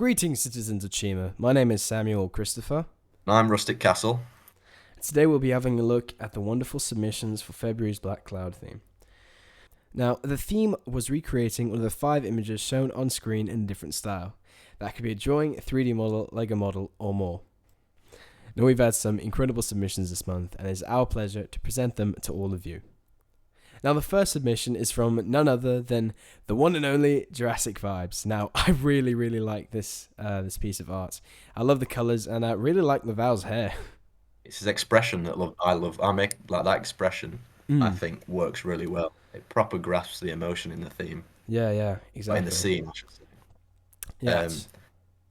Greetings, citizens of Chima. My name is Samuel Christopher. I'm Rustic Castle. Today we'll be having a look at the wonderful submissions for February's Blackcloud theme. Now, the theme was recreating one of the 5 images shown on screen in a different style. That could be a drawing, a 3D model, Lego model, or more. Now, we've had some incredible submissions this month, and it's our pleasure to present them to all of you. Now, the first submission is from none other than the one and only Jurassic Vibes. Now, I really like this piece of art. I love the colours, and I really like Laval's hair. It's his expression that I love. I make like that expression. I Mm. think works really well. It proper grasps the emotion in the theme, Yeah, in the exactly. scene, I should say. Yeah, Um,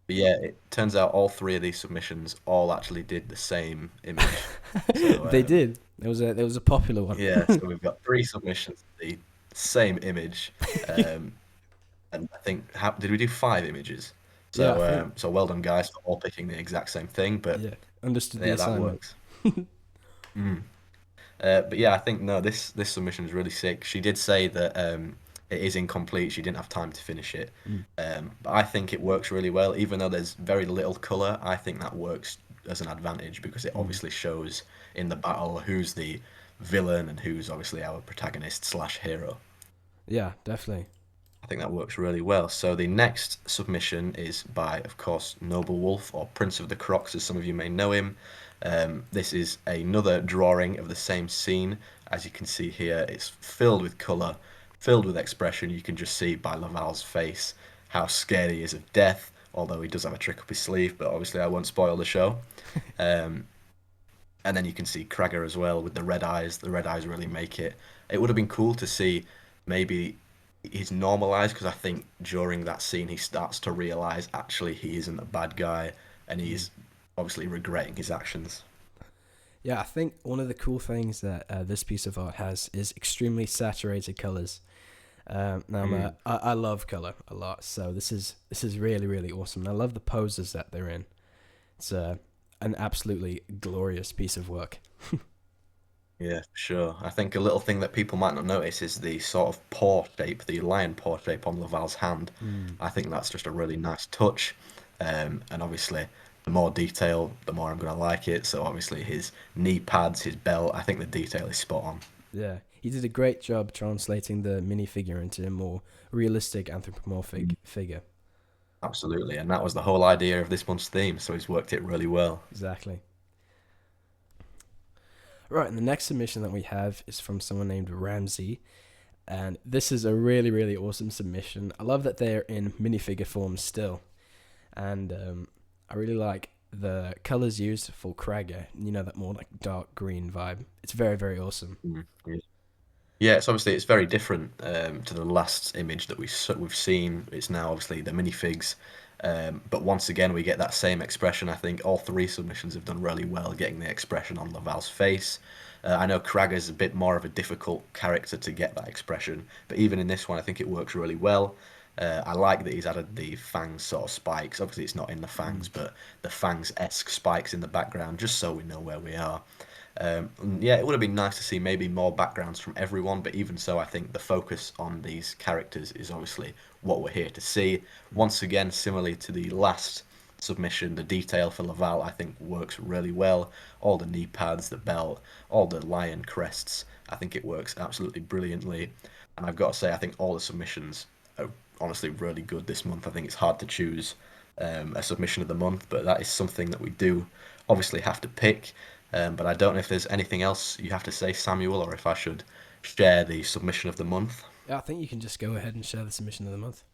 but yeah, it turns out all 3 of these submissions all actually did the same image. So they did. There was a popular one. yeah, so we've got 3 submissions of the same image, um, and I think did we do 5 images? Yeah, I So think. so well done, guys, for all picking the exact same thing. But Yeah, understood the yeah, that assignment. works. Mm. But yeah, I think no, this submission is really sick. She did say that it is incomplete. She didn't have time to finish it. Mm. But I think it works really well, even though there's very little color. I think that works as an advantage because it Mm. obviously shows in the battle who's the villain and who's obviously our protagonist slash hero. Yeah, definitely. I think that works really well. So the next submission is by, of course, Noble Wolf, or Prince of the Crocs, as some of you may know him. This is another drawing of the same scene. As you can see here, it's filled with colour, filled with expression. You can just see by Laval's face how scared he is of death, although he does have a trick up his sleeve, but obviously I won't spoil the show. Um, and then you can see Kragger as well with the red eyes. The red eyes really make it. It would have been cool to see maybe he's normalized because I think during that scene he starts to realize actually he isn't a bad guy and Mm. he's obviously regretting his actions. Yeah, I think one of the cool things that this piece of art has is extremely saturated colors. Mm. I love color a lot, so this is really awesome. And I love the poses that they're in. It's an absolutely glorious piece of work. Yeah, for sure. I think a little thing that people might not notice is the sort of paw shape, the lion paw shape on Laval's hand. Mm. I think that's just a really nice touch. And obviously, the more detail, the more I'm going to like it. So obviously, his knee pads, his belt, I think the detail is spot on. Yeah, he did a great job translating the minifigure into a more realistic Mm. anthropomorphic figure. Absolutely. And that was the whole idea of this month's theme. So he's worked it really well. Exactly. Right, and the next submission that we have is from someone named Ramsey, and this is a really awesome submission. I love that they're in minifigure form still, and I really like the colors used for Kragger. You know, that more like dark green vibe. It's very awesome. Mm. Yeah, it's obviously it's very different to the last image that we've seen. It's now obviously the minifigs, but once again we get that same expression. I think all 3 submissions have done really well getting the expression on Laval's face. I know Kragger's a bit more of a difficult character to get that expression, but even in this one, I think it works really well. I like that he's added the fangs sort of spikes. Obviously, it's not in the Mm. fangs, but the fangs-esque spikes in the background, just so we know where we are. And yeah, it would have been nice to see maybe more backgrounds from everyone, but even so, I think the focus on these characters is obviously what we're here to see. Once again, similarly to the last submission, the detail for Laval I think works really well. All the knee pads, the belt, all the lion crests, I think it works absolutely brilliantly. And I've got to say, I think all the submissions are honestly really good this month. I think it's hard to choose a submission of the month, but that is something that we do obviously have to pick. But I don't know if there's anything else you have to say, Samuel, or if I should share the submission of the month. Yeah, I think you can just go ahead and share the submission of the month.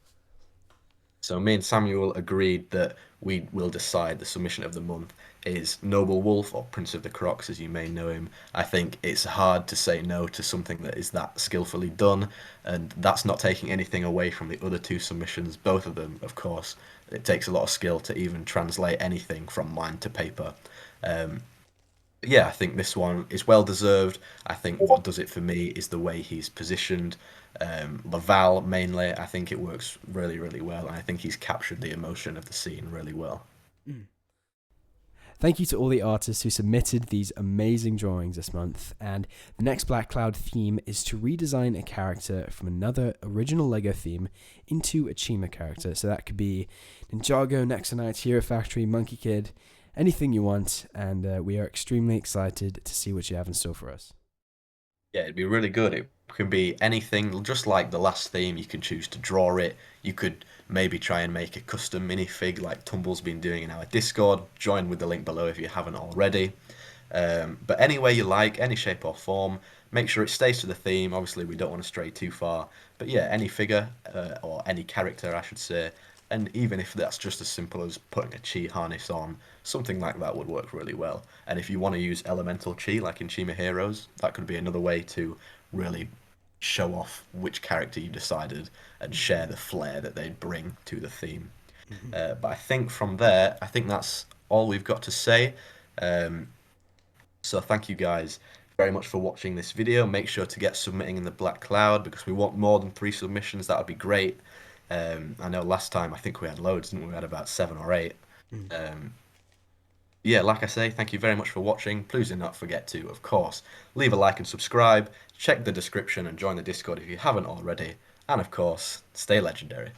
So me and Samuel agreed that we will decide the submission of the month is Noble Wolf, or Prince of the Crocs, as you may know him. I think it's hard to say no to something that is that skillfully done, and that's not taking anything away from the other 2 submissions. Both of them, of course, it takes a lot of skill to even translate anything from mind to paper. Um, yeah, I think this one is well deserved. I think what does it for me is the way he's positioned. Laval mainly, I think it works really well, and I think he's captured the emotion of the scene really well. Mm. Thank you to all the artists who submitted these amazing drawings this month, and the next Blackcloud theme is to redesign a character from another original LEGO theme into a Chima character. So that could be Ninjago, Nexonite, Hero Factory, Monkey Kid, anything you want, and we are extremely excited to see what you have in store for us. Yeah, it'd be really good. It can be anything, just like the last theme. You can choose to draw it. You could maybe try and make a custom minifig like Tumble's been doing in our Discord. Join with the link below if you haven't already. But any way you like, any shape or form, make sure it stays to the theme. Obviously, we don't want to stray too far. But yeah, any figure or any character, I should say. And even if that's just as simple as putting a chi harness on, something like that would work really well. And if you want to use elemental chi, like in Chima Heroes, that could be another way to really show off which character you decided and share the flair that they'd bring to the theme. But I think from there, I think that's all we've got to say. Um, so thank you guys very much for watching this video. Make sure to get submitting in the Blackcloud because we want more than 3 submissions. That would be great. I know last time I think we had loads, didn't we? We had about 7 or 8. Um, yeah, like I say, thank you very much for watching. Please do not forget to, of course, leave a like and subscribe. Check the description and join the Discord if you haven't already. And of course, stay legendary.